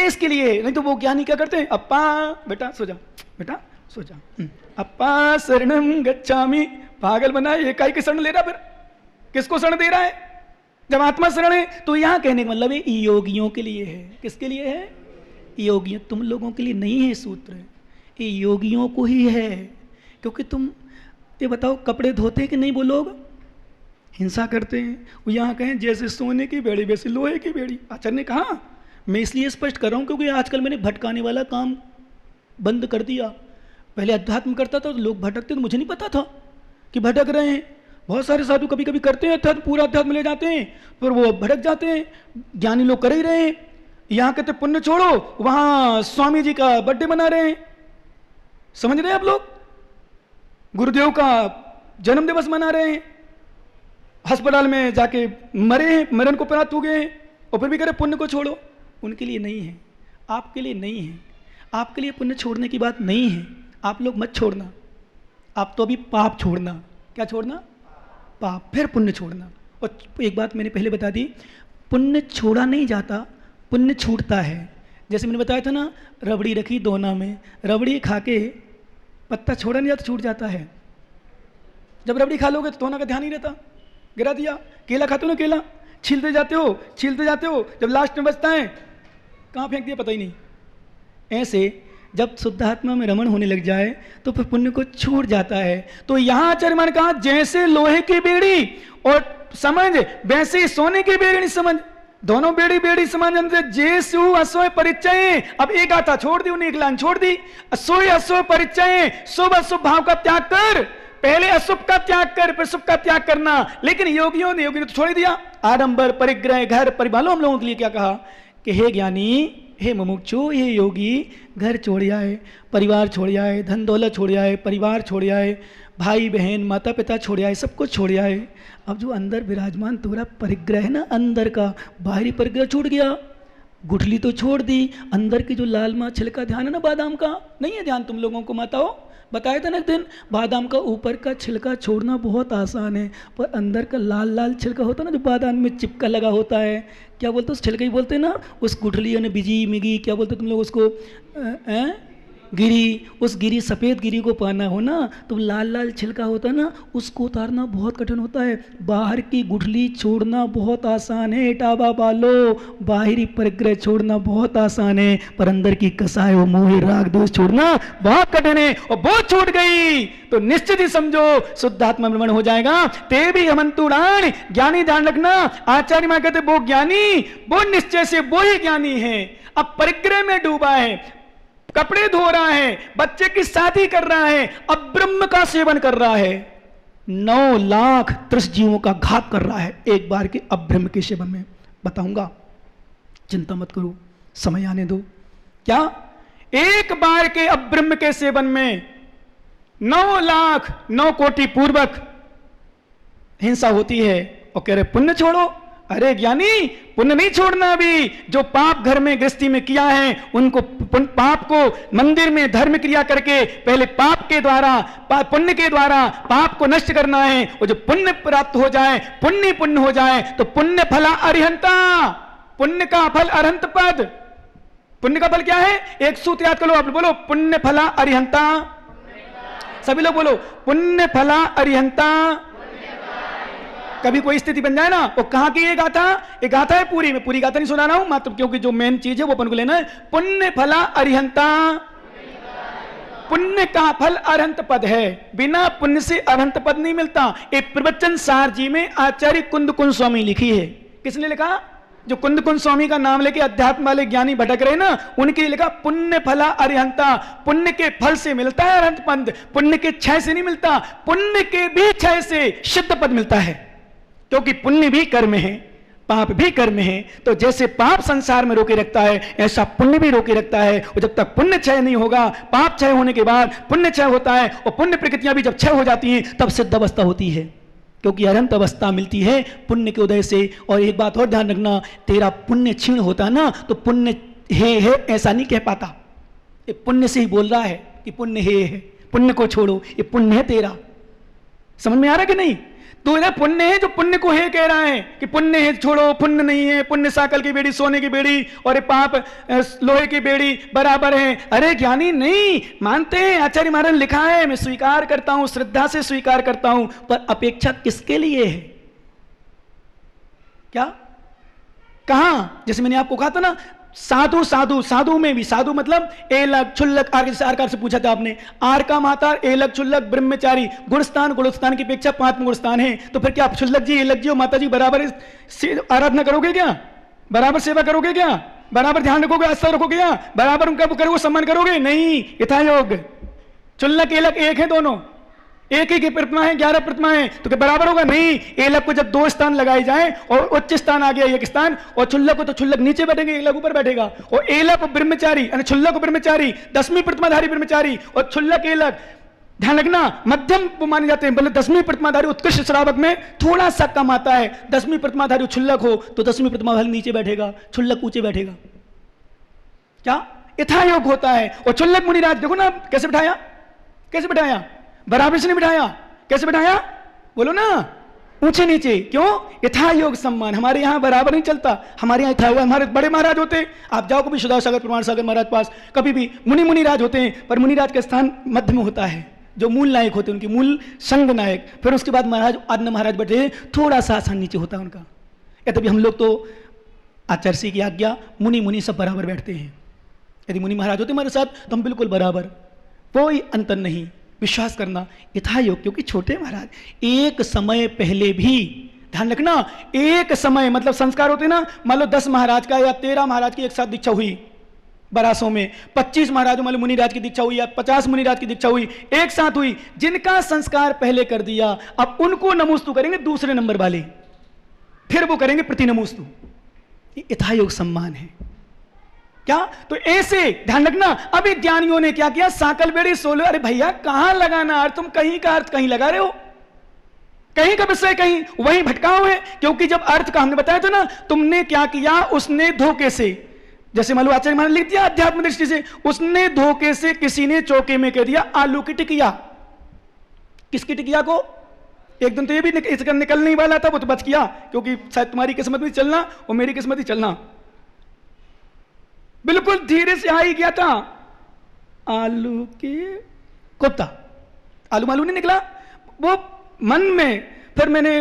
इसके लिए। नहीं तो वो ज्ञानी क्या करते हैं, अप्पा बेटा सो जा, बेटा सो जा, अप्पा शरणम गच्छामि, पागल बना, एकाई की शरण ले रहा, फिर किसको शरण दे रहा है जब आत्मा शरण है। तो यहां कहने का मतलब है योगियों के लिए है। किसके लिए है, योगियों, तुम लोगों के लिए नहीं है सूत्र, ये योगियों को ही है। क्योंकि तुम ये बताओ, कपड़े धोते हैं कि नहीं वो लोग, हिंसा करते हैं। वो यहाँ कहें जैसे सोने की बेड़ी वैसे लोहे की बेड़ी। आचार्य ने कहा, मैं इसलिए स्पष्ट कर रहा हूँ क्योंकि आजकल मैंने भटकाने वाला काम बंद कर दिया। पहले अध्यात्म करता था तो लोग भटकते तो मुझे नहीं पता था कि भटक रहे हैं। बहुत सारे साधु कभी कभी करते हैं अध्यात्म, पूरा अध्यात्म ले जाते हैं, फिर वो भटक जाते हैं। ज्ञानी लोग कर ही रहे हैं। यहाँ कहते पुण्य छोड़ो, वहाँ स्वामी जी का बर्थडे मना रहे हैं। समझ रहे हैं आप लोग, गुरुदेव का जन्म दिवस मना रहे हैं, अस्पताल में जाके मरे हैं, मरण को प्राप्त हो गए हैं, और फिर भी कह रहे पुण्य को छोड़ो। उनके लिए नहीं है, आपके लिए नहीं है। आपके लिए पुण्य छोड़ने की बात नहीं है। आप लोग मत छोड़ना, आप तो अभी पाप छोड़ना। क्या छोड़ना, पाप, फिर पुण्य छोड़ना। और एक बात मैंने पहले बता दी, पुण्य छोड़ा नहीं जाता, पुण्य छूटता है। जैसे मैंने बताया था ना, रबड़ी रखी दोना में, रबड़ी खा के पत्ता छोड़ा नहीं जाता, छूट जाता है। जब रबड़ी खा लोगे तो दोना का ध्यान नहीं रहता, गिरा दिया। केला खाते हो ना, केला छीलते जाते हो, छीलते जाते हो, जब लास्ट में बचता है कहाँ फेंक दिया पता ही नहीं। ऐसे जब शुद्धात्मा में रमण होने लग जाए तो फिर पुण्य को छूट जाता है। तो यहाँ आचार्य मान कहा, जैसे लोहे की बेड़ी और समझ वैसे सोने की बेड़ी नहीं समझ, दोनों बेड़ी बेड़ी समझ। जैसु असोय परिचय, अब एक आता छोड़ दी, उन्हें एक लाइन छोड़ दी। असोय असोय परिचय, शुभ अशुभ भाव का त्याग कर, पहले अशुभ का त्याग कर फिर शुभ का त्याग करना। लेकिन योगियों ने तो छोड़ दिया। आडंबर, परिग्रह, घर परिवार। हम लोगों के लिए क्या कहा कि हे ज्ञानी, हे मुमुक्षु, हे योगी, घर छोड़ आए, परिवार छोड़ आए, धन दौलत छोड़ आए, परिवार छोड़ आए, भाई बहन माता पिता छोड़ आए, सब कुछ छोड़ आए। अब जो अंदर विराजमान तुम्हारा परिग्रह है ना, अंदर का, बाहरी परिग्रह छूट गया, गुठली तो छोड़ दी, अंदर की जो लाल माँ छिलका ध्यान है ना बादाम का, नहीं है ध्यान तुम लोगों को माताओं, बताया था ना एक दिन, बादाम का ऊपर का छिलका छोड़ना बहुत आसान है, पर अंदर का लाल लाल छिलका होता है ना जो बादाम में चिपका लगा होता है, क्या बोलते हैं उस छिलके ही बोलते हैं ना, उस गुठली यानी बिजी मिगी क्या बोलते तुम लोग उसको, गिरी, उस गिरी सफ़ेद गिरी को पाना हो ना तो लाल लाल छिलका होता है ना, उसको उतारना बहुत कठिन होता है। बाहर की गुठली छोड़ना बहुत आसान है, टाबा बालो, बाहरी परिग्रह छोड़ना बहुत आसान है, पर अंदर की कसाय और मोह राग दोष छोड़ना बहुत कठिन है। और वो छूट गई तो निश्चित ही समझो शुद्धात्मा भ्रमण हो जाएगा। ते भी हमंतुरान, ज्ञानी ध्यान रखना, आचार्य मां कहते वो ज्ञानी, वो निश्चय से वो ही ज्ञानी है। अब परिग्रह में डूबा है, कपड़े धो रहा है, बच्चे की शादी कर रहा है, अब ब्रह्म का सेवन कर रहा है, 9 लाख 30 जीवों का घात कर रहा है एक बार के अब्रह्म के सेवन में। बताऊंगा, चिंता मत करो, समय आने दो। क्या एक बार के अब्रह्म के सेवन में 9 लाख 9 कोटि पूर्वक हिंसा होती है, और कह रहे पुण्य छोड़ो। अरे ज्ञानी, पुण्य नहीं छोड़ना। अभी जो पाप घर में गृहस्थी में किया है उनको, पाप को मंदिर में धर्म क्रिया करके पहले पाप के द्वारा पुण्य के द्वारा पाप को नष्ट करना है। और जो पुण्य प्राप्त हो जाए, पुण्य हो जाए तो पुण्य फला अरिहंता, पुण्य का फल अरहंत पद। पुण्य का फल क्या है, एक सूत्र याद करो, आप बोलो पुण्य फला अरिहंता, सभी लोग बोलो पुण्य फला अरिहंता। कभी कोई स्थिति बन जाए ना, वो कहां की ये गाथा, एक गाथा है पूरी, में पूरी गाथा नहीं सुना रहा हूं मात्र, क्योंकि जो मेन चीज है वो अपन को लेना है। पुण्य फला अरिहंता, पुण्य का फल अरहंत पद है, बिना पुण्य से अरहंत पद नहीं मिलता। एक प्रवचन सार जी में आचार्य कुंद कुंज स्वामी लिखी है। किसने लिखा, जो कुंद कुंज स्वामी का नाम लेके अध्यात्म वाले ज्ञानी भटक रहे ना, उनके लिए लिखा पुण्य फला अरिहंता। पुण्य के फल से मिलता है अरहंत पद, पुण्य के क्षय से नहीं मिलता, पुण्य के भी क्षय से शुद्ध पद मिलता है। क्योंकि पुण्य भी कर्म है, पाप भी कर्म है। तो जैसे पाप संसार में रोके रखता है, ऐसा पुण्य भी रोके रखता है। और जब तक पुण्य क्षय नहीं होगा, पाप क्षय होने के बाद पुण्य क्षय होता है, और पुण्य प्रकृतियां भी जब क्षय हो जाती हैं तब सिद्ध अवस्था होती है, क्योंकि अनंत अवस्था मिलती है पुण्य के उदय से। और एक बात और ध्यान रखना, तेरा पुण्य क्षीण होता ना तो पुण्य है ऐसा नहीं कह पाता, ये पुण्य से ही बोल रहा है कि पुण्य है, पुण्य को छोड़ो, ये पुण्य है तेरा। समझ में आ रहा कि नहीं? तो इधर पुण्य है जो पुण्य को है कह रहा है कि पुण्य है, छोड़ो पुण्य नहीं है, पुण्य साकल की बेड़ी सोने की बेड़ी और ये पाप लोहे की बेड़ी बराबर है। अरे ज्ञानी नहीं मानते हैं, आचार्य महाराज ने लिखा है, मैं स्वीकार करता हूं, श्रद्धा से स्वीकार करता हूं, पर अपेक्षा किसके लिए है? क्या कहां? जैसे मैंने आपको कहा था ना, साधु साधु साधु में भी, साधु मतलब एलक छुल्लक, आर से पूछा था आपने, आर का मातार एलक छुल्लक ब्रह्मचारी, गुणस्थान गुणस्थान की अपेक्षा 5 गुणस्थान है। तो फिर क्या आप छुल्लक जी एलक जी और माता जी बराबर आराधना करोगे क्या? बराबर सेवा करोगे क्या? बराबर ध्यान रखोगे, आस्था रखोगे क्या? बराबर उनका करोगे, सम्मान करोगे? नहीं। यथा योग छुल्लक एलक एक है, दोनों एक ही की प्रतिमा है, 11 प्रतिमा है, तो क्या बराबर होगा? नहीं। एलक को जब 2 स्थान लगाए जाए और उच्च स्थान आ गया एक स्थान, और छुल्लक को तो छुल्लक नीचे बैठेंगे, एलक ऊपर बैठेगा, और एलक ब्रह्मचारी यानी छुल्लक ब्रह्मचारी 10वीं प्रतिमाधारी ब्रह्मचारी, और छुल्लक एलक ध्यान रखना मध्यम माने जाते हैं, बोले 10वीं प्रतिमाधारी उत्कृष्ट श्रावक में थोड़ा सा कम आता है। 10वीं प्रतिमाधारी छुल्लक हो तो 10वीं प्रतिमाधारी नीचे बैठेगा, छुल्लक ऊंचे बैठेगा। क्या यथा योग होता है। और छुल्लक मुनिराज देखो ना कैसे बिठाया, कैसे बिठाया? बराबर से नहीं बिठाया, कैसे बिठाया? बोलो ना, ऊंचे नीचे। क्यों? यथा योग सम्मान। हमारे यहां बराबर नहीं चलता, हमारे यहां यथा हुआ। हमारे बड़े महाराज होते हैं, आप जाओ कभी सुधा सागर प्रमाण सागर महाराज पास, कभी भी मुनिराज होते हैं, पर मुनिराज का स्थान मध्य में होता है, जो मूल नायक होते हैं उनकी मूल संग नायक, फिर उसके बाद महाराज आदन महाराज बैठे, थोड़ा सा आसान नीचे होता है उनका। या तभी हम लोग तो आचार्य की आज्ञा मुनि सब बराबर बैठते हैं। यदि मुनि महाराज होते हमारे साथ तो हम बिल्कुल बराबर, कोई अंतर नहीं, विश्वास करना। यथा योग, क्योंकि छोटे महाराज एक समय पहले भी ध्यान रखना, एक समय मतलब संस्कार होते ना, मान लो 10 महाराज का या 13 महाराज की एक साथ दीक्षा हुई बरासों में, 25 महाराजों मान लो मुनिराज की दीक्षा हुई या 50 मुनिराज की दीक्षा हुई, एक साथ हुई, जिनका संस्कार पहले कर दिया अब उनको नमोस्तु करेंगे दूसरे नंबर वाले, फिर वो करेंगे प्रति नमोस्तु। यथा योग सम्मान है। क्या? तो ऐसे ध्यान रखना। अभी ज्ञानियों ने क्या किया, साकल बेड़ी सोलो, अरे भैया कहां लगाना अर्थ, तुम कहीं का अर्थ कहीं लगा रहे हो, कहीं का विषय कहीं वहीं भटकाओ है। क्योंकि जब अर्थ का हमने बताया था ना, तुमने क्या किया, उसने धोखे से, जैसे मान लो आचार्य महाराज लिख दिया अध्यात्म दृष्टि से, उसने धोखे से किसी ने चौके में कह दिया आलू की टिकिया। किसकी टिकिया को? एक दिन तो ये भी निकल नहीं वाला था, वो तो बच गया, क्योंकि शायद तुम्हारी किस्मत में चलना और मेरी किस्मत ही चलना, बिल्कुल धीरे से आ ही गया था। आलू के कोफ्ता, आलू मालू नहीं निकला वो मन में, फिर मैंने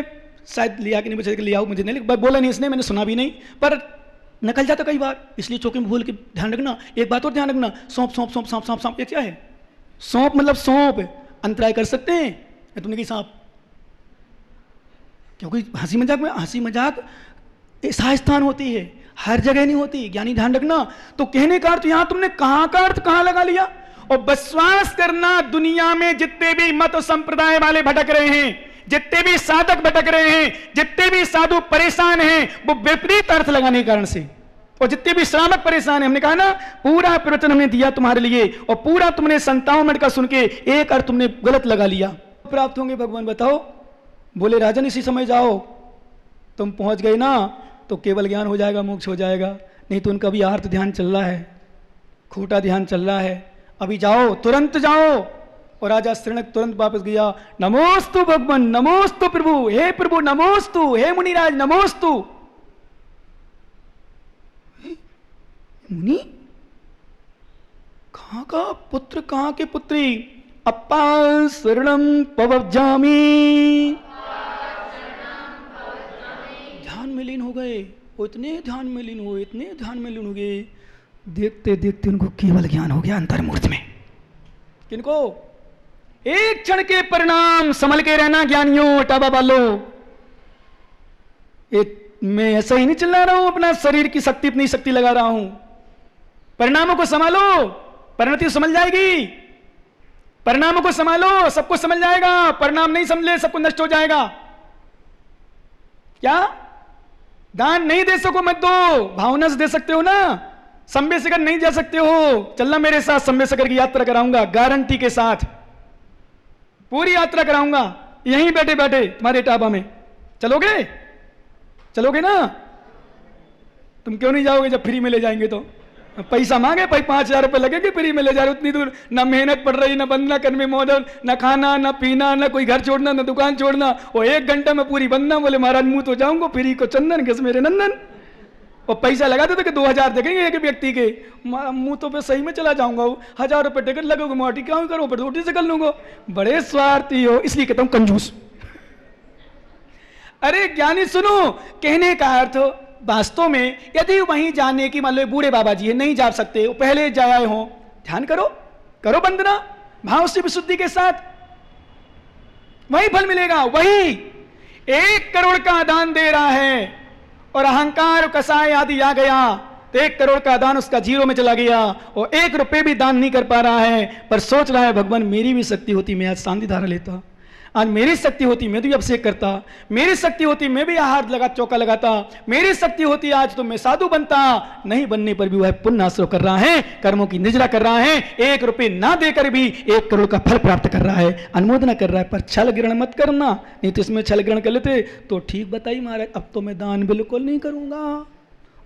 शायद लिया कि नहीं, मुझे लिया मुझे नहीं, बोला नहीं इसने, मैंने सुना भी नहीं, पर निकल जाता कई बार, इसलिए चौके में भूल के ध्यान रखना। एक बात और ध्यान रखना, सौंप सौंप सौंप सौंप सौंप सौंप, ये क्या है? सौंप मतलब सौंप, अंतराय कर सकते हैं तुमने की सांप, क्योंकि हंसी मजाक ऐसा स्थान होती है, हर जगह नहीं होती, ज्ञानी ध्यान रखना। तो कहने का अर्थ यहां तुमने कहां का अर्थ कहां लगा लिया। और विश्वास करना, दुनिया में जितने भी मत और संप्रदाय वाले भटक रहे हैं, जितने भी साधक भटक रहे हैं, जितने भी साधु परेशान हैं, वो विपरीत अर्थ लगाने के कारण से, और जितने भी श्रावक परेशान है, हमने कहा ना पूरा प्रवचन हमने दिया तुम्हारे लिए, और पूरा तुमने 57 मिनट का सुन के एक अर्थ तुमने गलत लगा लिया। प्राप्त होंगे भगवान बताओ? बोले राजन इसी समय जाओ, तुम पहुंच गए ना तो केवल ज्ञान हो जाएगा, मोक्ष हो जाएगा, नहीं तो उनका भी आर्त ध्यान चल रहा है, खोटा ध्यान चल रहा है, अभी जाओ, तुरंत जाओ। और राजा श्रीनक तुरंत वापस गया, नमोस्तु भगवान, नमोस्तु प्रभु, हे प्रभु नमोस्तु, हे मुनिराज नमोस्तु। मुनि कहां का पुत्र, कहां के पुत्री? अप्पा शरणम पवज्जामि, ध्यान में लीन हो गए, वो इतने ध्यान में लीन हुए, इतने ध्यान में लीन हो गए, देखते देखते उनको केवल ज्ञान हो गया अंतर्मूर्त में। किनको? एक क्षण के परिणाम संभल के रहना ज्ञानियों, टाबा बालो। मैं ऐसा ही नहीं चिल्ला रहा हूं, अपना शरीर की शक्ति, अपनी शक्ति लगा रहा हूं। परिणामों को संभालो, परिणति समझ जाएगी, परिणामों को संभालो, सबको समझ जाएगा, परिणाम नहीं समझे सबको नष्ट हो जाएगा। क्या? दान नहीं दे सको मत दो, भावना से दे सकते हो ना, संबे सगर नहीं जा सकते हो, चलना मेरे साथ, संबे सगर की यात्रा कराऊंगा गारंटी के साथ, पूरी यात्रा कराऊंगा यहीं बैठे बैठे तुम्हारे टाबा में। चलोगे? चलोगे ना? तुम क्यों नहीं जाओगे जब फ्री में ले जाएंगे तो? पैसा मांगे भाई 5,000 रुपये लगेंगे, फ्री में ले जा रहे उतनी दूर, ना मेहनत पड़ रही, ना बंधना करने मॉडल, ना खाना ना पीना, ना कोई घर छोड़ना, ना दुकान छोड़ना, और 1 घंटा में पूरी बंधना। बोले महाराज मुंह तो जाऊंगा, फ्री को चंदन घिस मेरे नंदन। और पैसा लगा देते कि 2,000 देखेंगे एक व्यक्ति के, मुंह तो पे सही में चला जाऊंगा। 1,000 रुपये टिकट लगोगे, मोटी क्यों करो, फिर रोटी से कर लूंगा। बड़े स्वार्थी हो, इसलिए कहता हूं कंजूस। अरे ज्ञानी सुनो, कहने का अर्थ वास्तव में यदि वहीं जाने की मान लो बूढ़े बाबा जी है, नहीं जा सकते, वो पहले जाए हो, ध्यान करो, करो वंदना भाव से विशुद्धि के साथ, वही फल मिलेगा। वही 1 करोड़ का दान दे रहा है और अहंकार कसाय आदि आ गया तो 1 करोड़ का दान उसका जीरो में चला गया, और 1 रुपए भी दान नहीं कर पा रहा है, पर सोच रहा है भगवान मेरी भी शक्ति होती मैं आज शांति धारा लेता, आज मेरी शक्ति होती मैं भी अभिषेक करता, मेरी शक्ति होती मैं भी आहार लगा चौका लगाता, मेरी शक्ति होती आज तो मैं साधु बनता। नहीं बनने पर भी वह पुण्य आश्रय कर रहा है, कर्मों की निजरा कर रहा है, 1 रुपए ना देकर भी 1 करोड़ का फल प्राप्त कर रहा है, अनुमोदना कर रहा है। पर छल ग्रहण मत करना, नहीं तो इसमें छल ग्रहण कर लेते तो ठीक बताइए महाराज, अब तो मैं दान बिल्कुल नहीं करूंगा।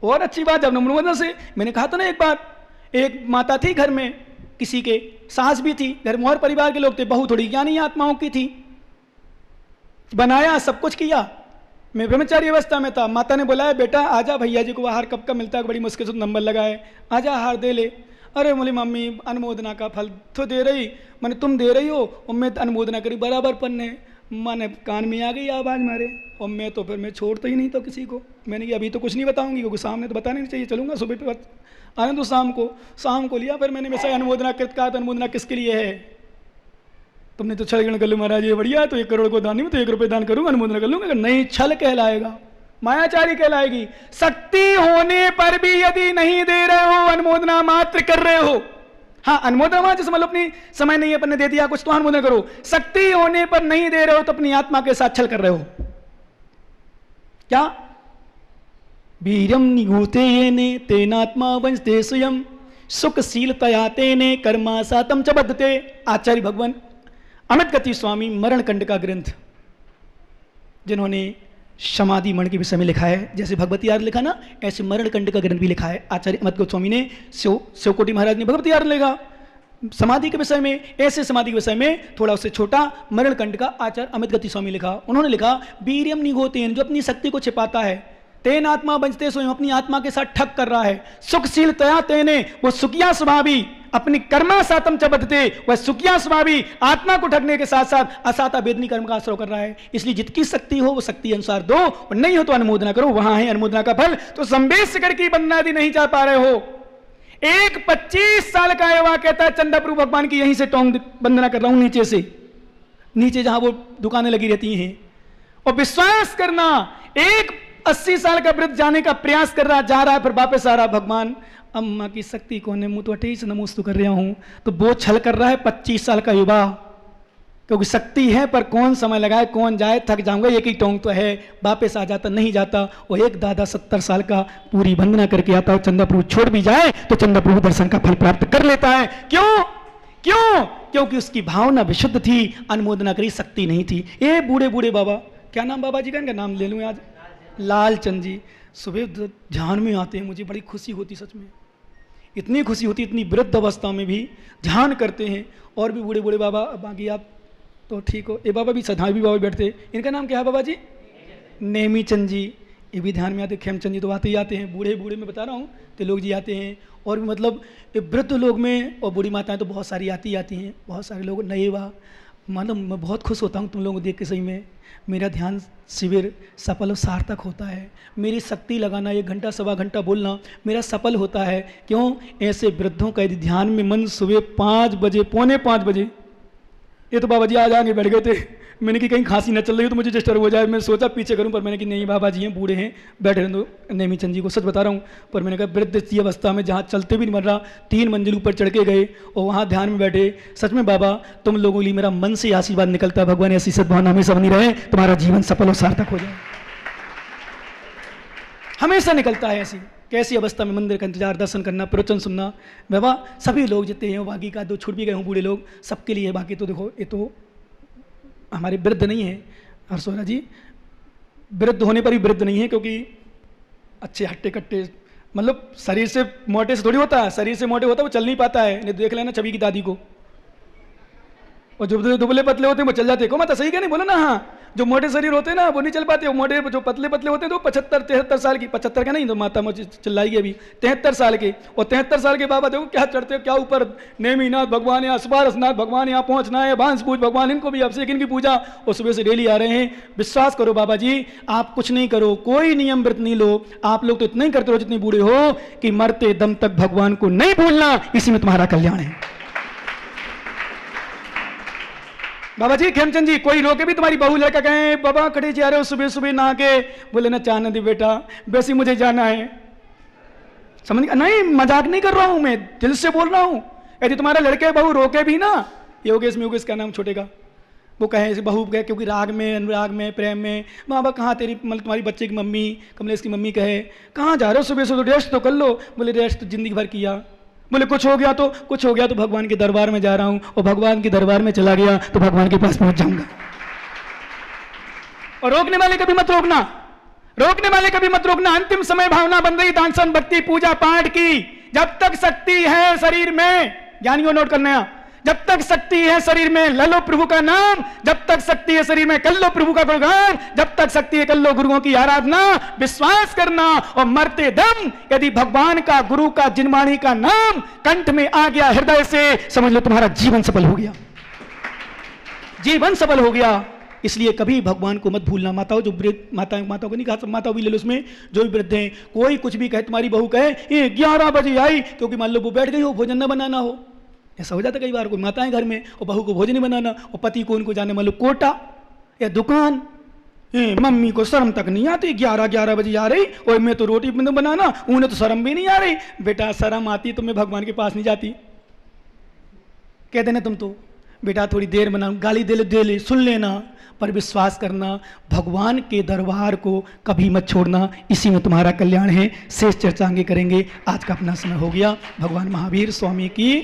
और अच्छी बात, जब अनुमोदना से मैंने कहा था ना, एक बार एक माता थी घर में, किसी के सास भी थी, घर में और परिवार के लोग थे, बहू थोड़ी ज्ञानी आत्माओं की थी, बनाया सब कुछ किया, मैं ब्रह्मचारी अवस्था में था। माता ने बुलाया, बेटा आजा, भैया जी को आहार कब का मिलता है, बड़ी मुश्किल से नंबर लगाए, आजा आहार दे ले। अरे बोली मम्मी अनुमोदना का फल तो दे रही, मैंने तुम दे रही हो और मैं अनुमोदना करी बराबर पन्ने, माने कान में आ गई आवाज़ मारे, और मैं तो फिर मैं छोड़ता ही नहीं तो किसी को। मैंने कि अभी तो कुछ नहीं बताऊंगी, क्योंकि सामने तो बताना नहीं चाहिए, चलूंगा सुबह पे आने तो शाम को लिया। फिर मैंने वैसे अनुमोदना कहा, अनुमोदना किसके लिए है, तुमने तो छल ग्रहण कर लो महाराज, ये बढ़िया, तो 1 करोड़ को दान नहीं, तो 1 रुपये दान करूंगा, अनुमोदना कर लूंगा। नहीं, छल कहलाएगा, मायाचारी कहलाएगी। शक्ति होने पर भी यदि नहीं दे रहे हो, अनुमोदना मात्र कर रहे हो। हाँ, अनुमोदना जैसे मतलब अपनी समय नहीं है, अपन ने दे दिया कुछ तो अनुमोदना करो। शक्ति होने पर नहीं दे रहे हो तो अपनी आत्मा के साथ छल कर रहे हो। क्या वीरम निगूते ने तेनात्मा वंशते स्वयं सुखशीलतया तेने कर्मा सातम च बद्धते। आचार्य भगवान अमित गति स्वामी मरण कंड का ग्रंथ, जिन्होंने समाधि मरण के विषय में लिखा है, जैसे भगवती आर लिखा ना, ऐसे मरण कंड का ग्रंथ भी लिखा है आचार्य अमित गोस्वामी ने। शिवकोटि महाराज ने भगवती आर लिखा समाधि के विषय में, ऐसे समाधि के विषय में थोड़ा उससे छोटा मरण कंड का आचार्य अमित गति स्वामी लिखा। उन्होंने लिखा, वीर्यम निगोतेन, जो अपनी शक्ति को छिपाता है, तेन आत्मा बंचते स्वयं, अपनी आत्मा के साथ ठग कर रहा है, सुखशीलतया तेने, वो सुखिया स्वभावी, अपनी कर्मा सातम च बद्धते, वह सुखिया स्वभावी आत्मा को ठगने के साथ साथ असाता वेदनी कर्म का आश्रय कर रहा है। इसलिए जितनी शक्ति हो वो शक्ति अनुसार दो, और नहीं हो तो अनुमोदना करो, वहां है अनुमोदना का फल। तो संवेश करके बंदना यदि नहीं जा पा रहे हो, एक 25 साल का युवा कहता है चंदा प्रभु भगवान की यहीं से टोंग वंदना कर रहा हूं, नीचे से, नीचे जहां वो दुकानें लगी रहती हैं, और विश्वास करना, एक 80 साल का वृद्ध जाने का प्रयास कर रहा, जा रहा है, फिर वापस आ रहा, भगवान अम्मा की शक्ति को ने मुंह तो अटे से नमोस्तु कर रहा हूं, तो वो छल कर रहा है 25 साल का युवा, क्योंकि शक्ति है पर कौन समय लगाए, कौन जाए, थक जाऊंगा, एक ही टोंग तो है, वापस आ जाता, नहीं जाता। और एक दादा 70 साल का पूरी वंदना करके आता है, चंदा प्रभु छोड़ भी जाए तो चंदा प्रभु दर्शन का फल प्राप्त कर लेता है। क्यों क्यों? क्योंकि उसकी भावना विशुद्ध थी, अनुमोदना करी शक्ति नहीं थी। ये बूढ़े बूढ़े बाबा, क्या नाम बाबा जी का, इनका नाम ले लूँ आज, लालचंद जी, सुबह ध्यान में आते हैं, मुझे बड़ी खुशी होती, सच में इतनी खुशी होती, इतनी वृद्ध अवस्था में भी ध्यान करते हैं। और भी बूढ़े बूढ़े बाबा, बाकी आप तो ठीक हो, ये बाबा भी सधावी बाबा बैठते, इनका नाम क्या है बाबा जी, नेमीचंद जी, ये भी ध्यान में आते, खेमचंद जी तो आते ही आते हैं, बूढ़े बूढ़े में बता रहा हूँ, तो लोग जी आते हैं। और भी मतलब वृद्ध लोग में और बूढ़ी माताएं तो बहुत सारी आती हैं, बहुत सारे लोग नए वा, मतलब मैं बहुत खुश होता हूँ तुम लोगों को देख के, सही में मेरा ध्यान शिविर सफल और सार्थक होता है। मेरी शक्ति लगाना, 1 घंटा सवा घंटा बोलना मेरा सफल होता है। क्यों? ऐसे वृद्धों का यदि ध्यान में मन सुबह 5 बजे, पौने 5 बजे, ये तो बाबा जी आज आगे बैठ गए थे, मैंने कि कहीं खांसी न चल रही हो तो मुझे डिस्टर्ब हो जाए, मैं सोचा पीछे करूं, पर मैंने कि नहीं बाबा जी हैं, बूढ़े हैं, बैठे रहने दो। नेमीचंद जी को सच बता रहा हूं, पर मैंने कहा वृद्ध की अवस्था में जहां चलते भी नहीं बन रहा, 3 मंजिल ऊपर चढ़ के गए और वहां ध्यान में बैठे। सच में बाबा तुम लोगों के लिए मेरा मन से आशीर्वाद निकलता है, भगवान ऐसी सद्भावना हमेशा बनी रहे, तुम्हारा जीवन सफल और सार्थक हो जाए, हमेशा निकलता है ऐसी। कैसी अवस्था में मंदिर का इंतजार, दर्शन करना, प्रवचन सुनना, बाबा सभी लोग जितने हैं, बाकी का 2 छूट भी गए हों बूढ़े लोग, सबके लिए। बाकी तो देखो ये तो हमारे वृद्ध नहीं है, हर्षोरा जी वृद्ध होने पर भी वृद्ध नहीं है, क्योंकि अच्छे हट्टे कट्टे मतलब शरीर से मोटे से थोड़ी होता है, शरीर से मोटे होता है वो चल नहीं पाता है। नहीं देख लेना छवि की दादी को, और जो दुबले पतले होते हैं वो चल जाते हैं। को मत सही क्या नहीं बोलो ना। हाँ, जो मोटे शरीर होते हैं ना वो नहीं चल पाते, वो मोटे जो पतले पतले होते हैं तो 75-73 साल की, 75 का नहीं तो माता मुझे चिल्लाएगी अभी, 73 साल के। और 73 साल के बाबा देखो क्या चढ़ते हो, क्या ऊपर नेमीनाथ भगवान यहाँ, सुपारसनाथ भगवान यहाँ पहुँचना है, बांस पूज भगवान, इनको भी अभिषेक इनकी पूजा, और सुबह से डेली आ रहे हैं। विश्वास करो बाबा जी, आप कुछ नहीं करो, कोई नियम व्रत नहीं लो, आप लोग तो इतना ही करते रहो जितने बूढ़े हो कि मरते दम तक भगवान को नहीं भूलना, इसी में तुम्हारा कल्याण है। बाबा जी खेमचंद जी, कोई रोके भी तुम्हारी बहू लड़का कहे बाबा खड़े जा रहे हो सुबह सुबह नहा के, बोले ना चाह नदी बेटा वैसे मुझे जाना है। समझ नहीं, मजाक नहीं कर रहा हूं मैं, दिल से बोल रहा हूं। यदि तुम्हारे लड़के बहू रोके भी ना, योगेश में योगेश का नाम छोटेगा, वो कहे बहू कहे क्योंकि राग में अनुराग में प्रेम में, बाबा कहाँ तेरी मतलब तुम्हारी बच्चे की मम्मी कमलेश की मम्मी कहे कहाँ जा रहे हो सुबह सुबह, रेस्ट तो कर लो। बोले रेस्ट तो जिंदगी भर किया। बोले कुछ हो गया तो भगवान के दरबार में जा रहा हूं, और भगवान के दरबार में चला गया तो भगवान के पास पहुंच जाऊंगा। और रोकने वाले कभी मत रोकना, रोकने वाले कभी मत रोकना। अंतिम समय भावना बन रही, दान भक्ति पूजा पाठ की, जब तक शक्ति है शरीर में, ज्ञानियों नोट करना, जब तक शक्ति है शरीर में ले लो प्रभु का नाम, जब तक शक्ति है शरीर में कर लो प्रभु का गुणगान, जब तक शक्ति है कर लो गुरुओं की आराधना, विश्वास करना। और मरते दम यदि भगवान का गुरु का जिनवाणी का नाम कंठ में आ गया हृदय से, समझ लो तुम्हारा जीवन सफल हो गया, जीवन सफल हो गया। इसलिए कभी भगवान को मत भूलना। माताओं जो वृद्ध माताओं को नहीं कहा, सब माताओं भी ले लो उसमें, जो भी वृद्ध हैं, कोई कुछ भी कहे, तुम्हारी बहू कहे ये 11 बजे आई, क्योंकि मान लो वो बैठ गई हो, भोजन न बनाना हो, ऐसा हो जाता कई बार। कोई माताएं घर में और बहू को भोजन नहीं बनाना, और पति को उनको जाने मान लो कोटा या दुकान, मम्मी को शर्म तक नहीं आती, 11 बजे आ रही और मैं तो रोटी बनाना, उन्हें तो शर्म भी नहीं आ रही। बेटा शर्म आती तो मैं भगवान के पास नहीं जाती, कह देना तुम तो बेटा थोड़ी देर बना, गाली दे ले सुन लेना, पर विश्वास करना भगवान के दरबार को कभी मत छोड़ना, इसी में तुम्हारा कल्याण है। शेष चर्चा आगे करेंगे, आज का अपना समय हो गया। भगवान महावीर स्वामी की